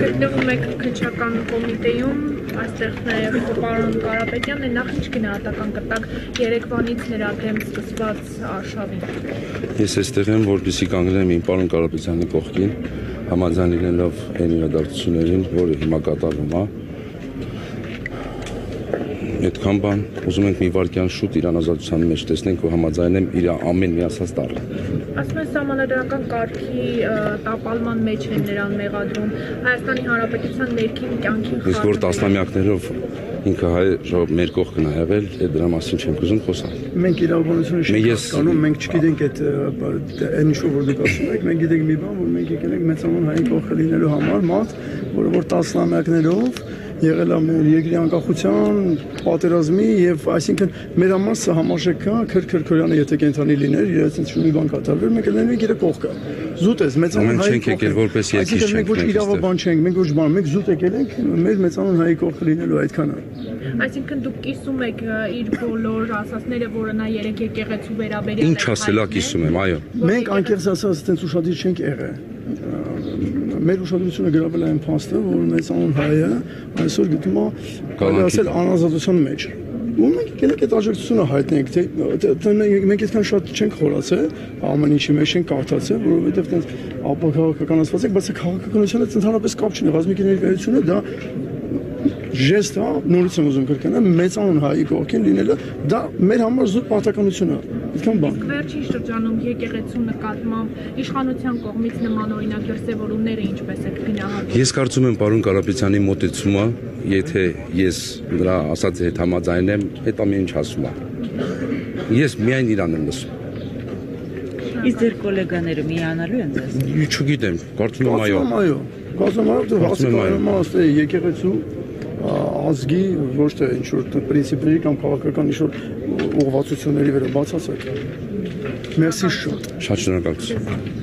Գտնվում եք քննչական կոմիտեում, այստեղ նաև պարոն Կարապետյանն է, նախ ինչ գնահատական կտակ երեկվանից նրա դեմ սկսված արշավին։ Ես այստեղ եմ, որպեսզի կանգնեմ իմ պարոն Կարապետյանի կողքին, համաձայն լինելով այն իրադարձություններին, որը հիմա կատարվում է։ Այդքան բան ուզում ենք մի վայրկյան շուտ իր անազատության մեջ տեսնենք ու համաձայնեմ իր ամեն մի ասած տառը։ Ասում են սահմանադրական կարգի տապալման մեջ են նրան մեղադրում Հայաստանի Հանրապետության ներքին կյանքի խախտում։ Իսկ որ տասնամյակներով ինքը հայ մեր կողքն է եղել, դրա մասին չենք ուզում խոսալ։ Մենք իրավաբանությունը չենք հասկանում, մենք չգիտենք այդ այն ինչ որ դուք ասում եք, մենք գիտենք մի բան, որ մենք եկել ենք մեծանուն հայի կողքը լինելու համար, մարդ, որը որ տասնամյակներով եղել է մեր երկրի անկախության պատերազմի եւ այսինքն մեր համար սա համարժեք է քրքրքորյանը եթե կենթանի լիներ իր այսինքն շունի բան կատարվեր մենք կլինենք իր կողքը զուտ ես մեծանուն հայի չենք եկել որպես երկիր չենք մենք ոչ իրավաբան չենք մենք ոչ բան մենք զուտ եկել ենք մեր մեծանուն հայի կողքը լինելու այդքանը այսինքն դուք կիսում եք իր բոլոր ասածները որը նա երեք եկեղեցու վերաբերյալ ինչ ասելա կիսում եմ այո մենք անկեղծ ասած այդպես ուշադիր չենք եղել մեր ուշադրությունը գրավել է այն փաստը, որ մեծանուն հայը այսօր գտնում է կարելի ասել անազատության մեջ։ Ու մենք եկել ենք այդ աջակցությունը հայտնենք, թե մենք այդքան շատ չենք խորացել, ամեն ինչի մեջ չենք կարդացել, որովհետև այդպես ապաքաղաքականացված ենք, բայց քաղաքականությունը ընդհանրապես կապ չունի, ռազմիկի ներկայությունը դա ժեստ է, նորից եմ ուզում կրկնել, մեծանուն հայի կողքին լինելը, դա մեր համար զուտ պարտականություն է։ Այդքան բան։ Վերջին շրջանում եկեղեցու նկատմամբ իշխանության կողմից նման օրինակ դրսևորումները ինչպես եք գնահատում։ Ես կարծում եմ պարոն Կարապետյանի մոտեցումը, եթե ես նրա ասածի հետ համաձայնեմ, այդ ամեն ինչ ասում է։ Ես միայն իրան եմ լսում։ Իսկ ձեր գոլեգաները միանալու են ձեզ։ Չգիտեմ, կարծում եմ այո։ Կարծում եմ այո, հասկանում եմ եկեղեցու ազգի ոչ թե ինչ որ պրինցիպների կամ քաղաքական ինչ որ ուղղվածությունների վրա բացասակ։ Մերսի շուտ։ Շատ շնորհակալություն։